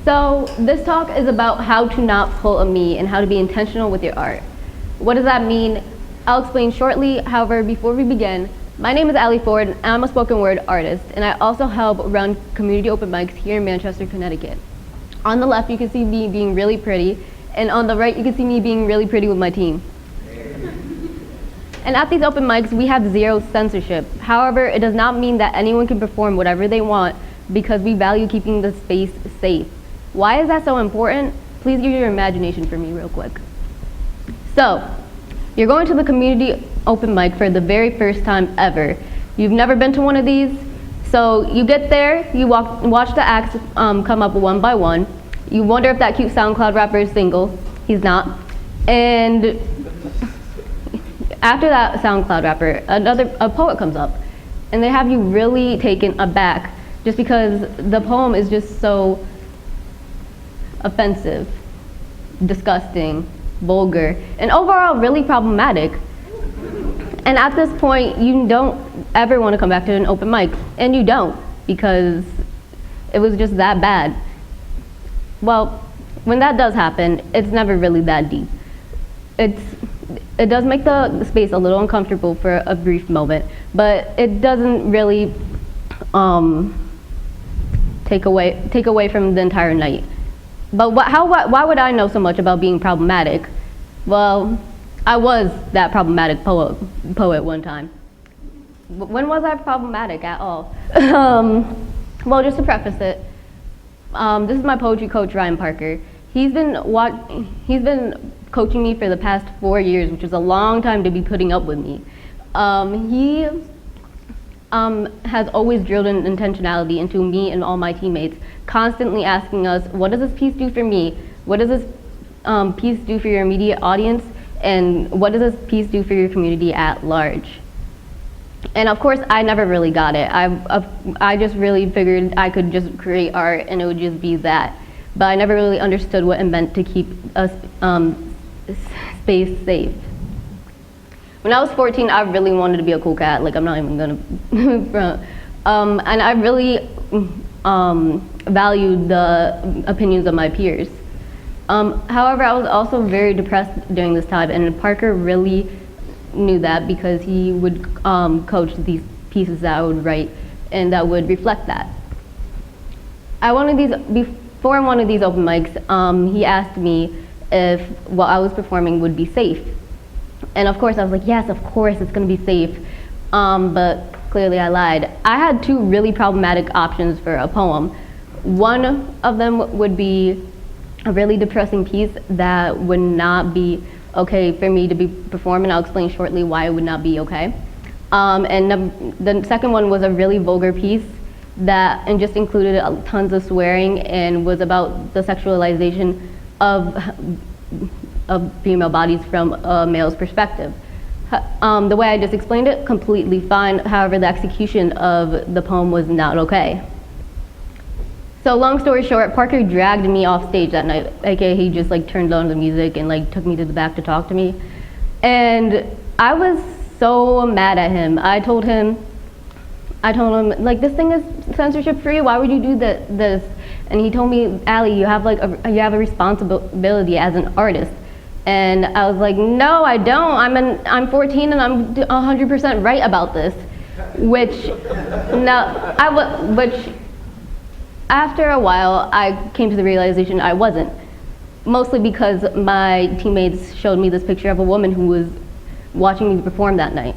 So this talk is about how to not pull a me and how to be intentional with your art. What does that mean? I'll explain shortly. However, before we begin, my name is Ali Ford, and I'm a spoken word artist, and I also help run community open mics here in Manchester, Connecticut. On the left, you can see me being really pretty, and on the right, you can see me being really pretty with my team. And at these open mics, we have zero censorship. However, it does not mean that anyone can perform whatever they want because we value keeping the space safe. Why is that so important? Please use your imagination for me real quick. So, you're going to the community open mic for the very first time ever. You've never been to one of these, so you get there, you watch the acts come up one by one. You wonder if that cute SoundCloud rapper is single. He's not. And after that SoundCloud rapper, a poet comes up, and they have you really taken aback just because the poem is just so offensive, disgusting, vulgar, and overall really problematic. And at this point, you don't ever want to come back to an open mic, and you don't, because it was just that bad. Well, when that does happen, it's never really that deep. It does make the space a little uncomfortable for a brief moment, but it doesn't really take away from the entire night. But why would I know so much about being problematic? Well, I was that problematic poet one time. When was I problematic at all? Well, just to preface it, this is my poetry coach, Ryan Parker. He's been coaching me for the past 4 years, which is a long time to be putting up with me. He has always drilled in intentionality into me and all my teammates, constantly asking us, what does this piece do for me? What does this piece do for your immediate audience? And what does this piece do for your community at large? And of course, I never really got it. I just really figured I could just create art and it would just be that. But I never really understood what it meant to keep a space safe. When I was 14, I really wanted to be a cool cat. Like, I'm not even gonna front. And I really valued the opinions of my peers. However, I was also very depressed during this time, and Parker really knew that because he would coach these pieces that I would write and that would reflect that. Before one of these open mics, he asked me if what I was performing would be safe. And of course I was like, yes, of course it's gonna be safe. But clearly I lied. I had two really problematic options for a poem. One of them would be a really depressing piece that would not be okay for me to be performed, and I'll explain shortly why it would not be okay. And the second one was a really vulgar piece and just included tons of swearing and was about the sexualization of female bodies from a male's perspective. The way I just explained it, completely fine. However, the execution of the poem was not okay. So long story short, Parker dragged me off stage that night. Okay, he just turned on the music and took me to the back to talk to me. And I was so mad at him. I told him this thing is censorship free. Why would you do this? And he told me, Ali, you have a responsibility as an artist. And I was like, no, I don't. I'm 14 and I'm 100% right about this. Which after a while, I came to the realization I wasn't. Mostly because my teammates showed me this picture of a woman who was watching me perform that night.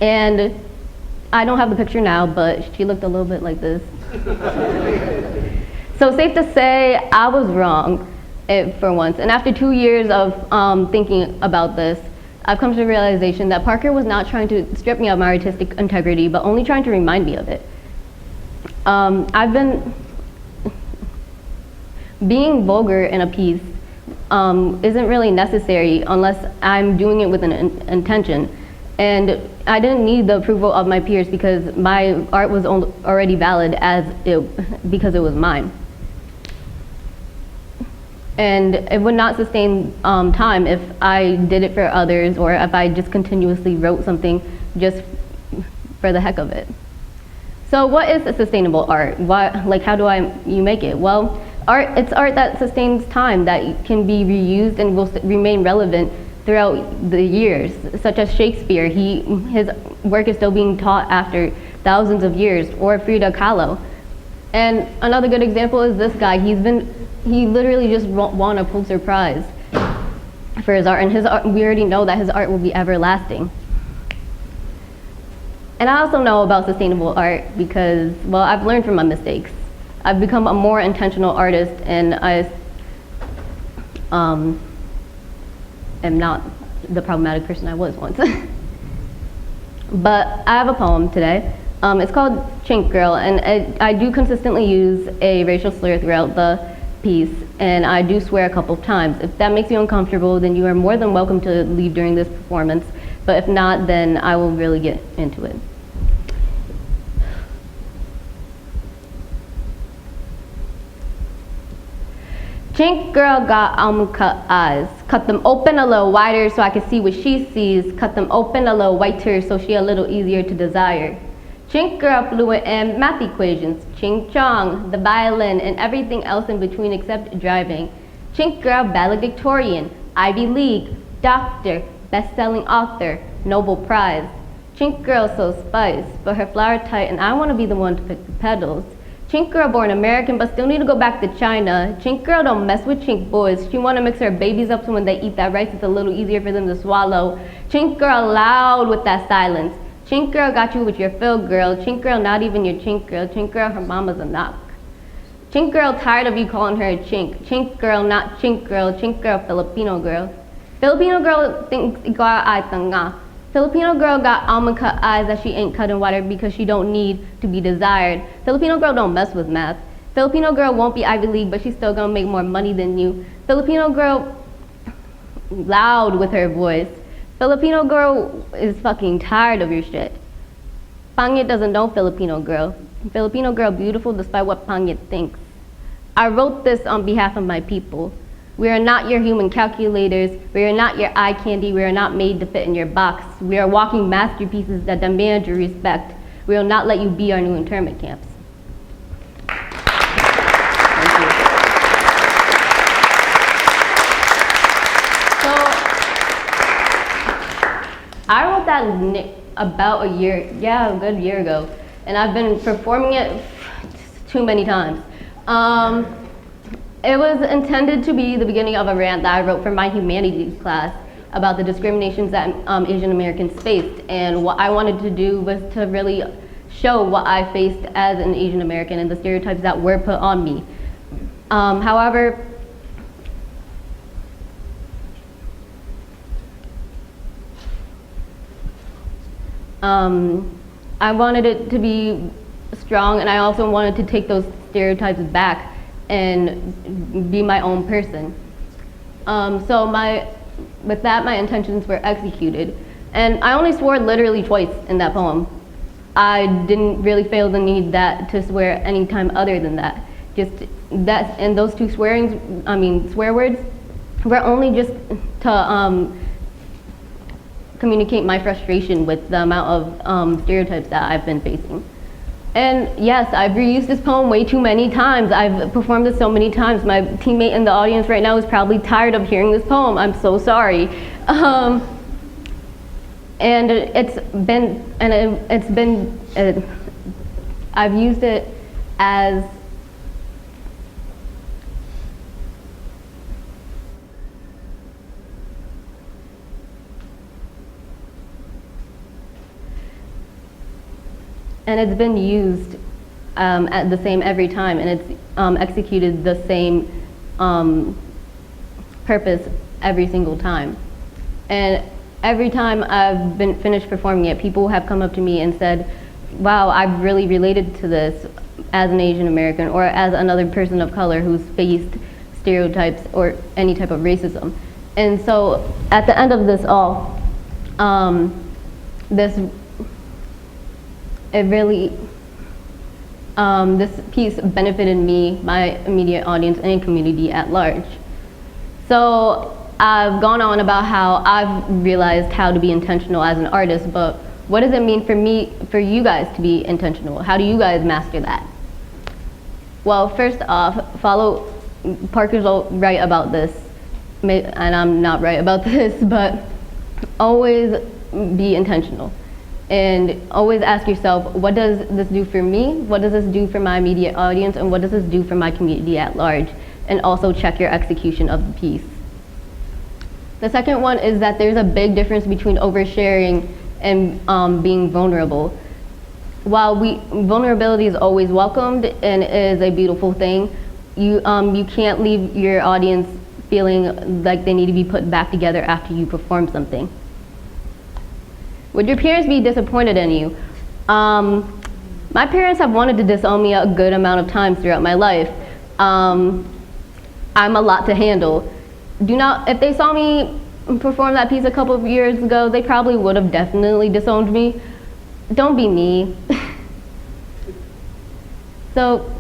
And I don't have the picture now, but she looked a little bit like this. So safe to say, I was wrong for once. And after 2 years of thinking about this, I've come to the realization that Parker was not trying to strip me of my artistic integrity, but only trying to remind me of it. Being vulgar in a piece isn't really necessary unless I'm doing it with an intention. And I didn't need the approval of my peers because my art was already valid because it was mine. And it would not sustain time if I did it for others or if I just continuously wrote something just for the heck of it. So what is a sustainable art? How do you make it? Well, it's art that sustains time, that can be reused and will remain relevant throughout the years, such as Shakespeare. His work is still being taught after thousands of years, or Frida Kahlo. And another good example is this guy. He literally just won a Pulitzer Prize for his art, and his art, we already know that his art will be everlasting. And I also know about sustainable art because, well, I've learned from my mistakes. I've become a more intentional artist, and I am not the problematic person I was once. But I have a poem today. It's called Chink Girl, and I do consistently use a racial slur throughout the piece, and I do swear a couple of times. If that makes you uncomfortable, then you are more than welcome to leave during this performance, but if not, then I will really get into it. Chink girl got almond cut eyes. Cut them open a little wider so I can see what she sees. Cut them open a little whiter so she a little easier to desire. Chink girl fluent in math equations. Ching chong, the violin, and everything else in between except driving. Chink girl valedictorian, Ivy League, doctor, best-selling author, Nobel Prize. Chink girl so spice, but her flower tight and I want to be the one to pick the petals. Chink girl born American but still need to go back to China. Chink girl don't mess with chink boys. She want to mix her babies up so when they eat that rice it's a little easier for them to swallow. Chink girl loud with that silence. Chink girl got you with your fill girl. Chink girl not even your chink girl. Chink girl her mama's a knock. Chink girl tired of you calling her a chink. Chink girl not chink girl. Chink girl Filipino girl. Filipino girl thinks igual ay tanga. Filipino girl got almond cut eyes that she ain't cutting water because she don't need to be desired. Filipino girl don't mess with math. Filipino girl won't be Ivy League, but she's still gonna make more money than you. Filipino girl loud with her voice. Filipino girl is fucking tired of your shit. Pangit doesn't know Filipino girl. Filipino girl beautiful despite what Pangit thinks. I wrote this on behalf of my people. We are not your human calculators. We are not your eye candy. We are not made to fit in your box. We are walking masterpieces that demand your respect. We will not let you be our new internment camps. Thank you. So, I wrote that about a good year ago. And I've been performing it too many times. It was intended to be the beginning of a rant that I wrote for my humanities class about the discriminations that Asian Americans faced. And what I wanted to do was to really show what I faced as an Asian American and the stereotypes that were put on me. However, I wanted it to be strong, and I also wanted to take those stereotypes back and be my own person. With that, my intentions were executed. And I only swore literally twice in that poem. I didn't really feel the need to swear any time other than that. And those two swear words, were only just to communicate my frustration with the amount of stereotypes that I've been facing. And yes, I've reused this poem way too many times. I've performed it so many times. My teammate in the audience right now is probably tired of hearing this poem. I'm so sorry. I've used it as and it's been used at the same every time, and it's executed the same purpose every single time. And every time I've been finished performing it, people have come up to me and said, wow, I've really related to this as an Asian American or as another person of color who's faced stereotypes or any type of racism. And so at the end of this all, this piece benefited me, my immediate audience, and community at large. So I've gone on about how I've realized how to be intentional as an artist, but what does it mean for you guys to be intentional? How do you guys master that? Well, first off, follow Parker's right about this, and I'm not right about this, but always be intentional. And always ask yourself, what does this do for me? What does this do for my immediate audience? And what does this do for my community at large? And also check your execution of the piece. The second one is that there's a big difference between oversharing and being vulnerable. While vulnerability is always welcomed and is a beautiful thing, you can't leave your audience feeling like they need to be put back together after you perform something. Would your parents be disappointed in you? My parents have wanted to disown me a good amount of times throughout my life. I'm a lot to handle. If they saw me perform that piece a couple of years ago, they probably would have definitely disowned me. Don't be me. So,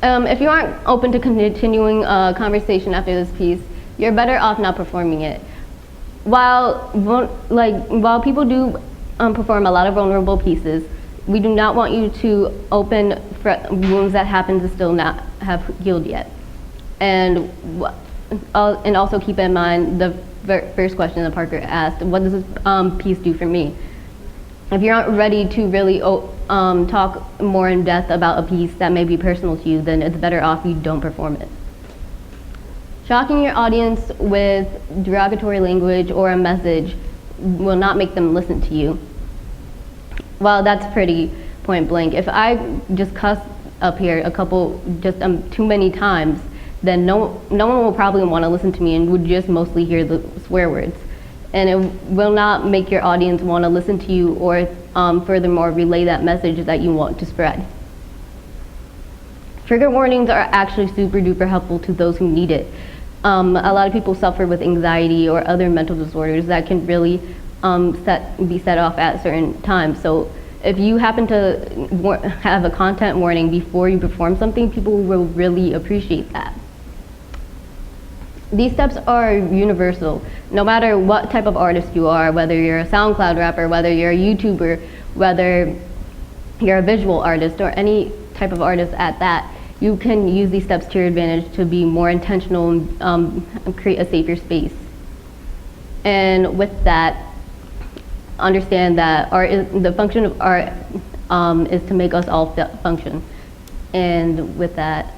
if you aren't open to continuing a conversation after this piece, you're better off not performing it. While people do perform a lot of vulnerable pieces, we do not want you to open wounds that happen to still not have healed yet. And also keep in mind the first question that Parker asked: what does this piece do for me? If you aren't ready to really talk more in depth about a piece that may be personal to you, then it's better off you don't perform it. Shocking your audience with derogatory language or a message will not make them listen to you. Well, that's pretty point blank. If I just cuss up here too many times, then no one will probably want to listen to me and would just mostly hear the swear words. And it will not make your audience want to listen to you or furthermore relay that message that you want to spread. Trigger warnings are actually super duper helpful to those who need it. A lot of people suffer with anxiety or other mental disorders that can really be set off at certain times. So if you happen to have a content warning before you perform something, people will really appreciate that. These steps are universal. No matter what type of artist you are, whether you're a SoundCloud rapper, whether you're a YouTuber, whether you're a visual artist or any type of artist at that, you can use these steps to your advantage to be more intentional and create a safer space. And with that, understand that the function of art is to make us all function. And with that,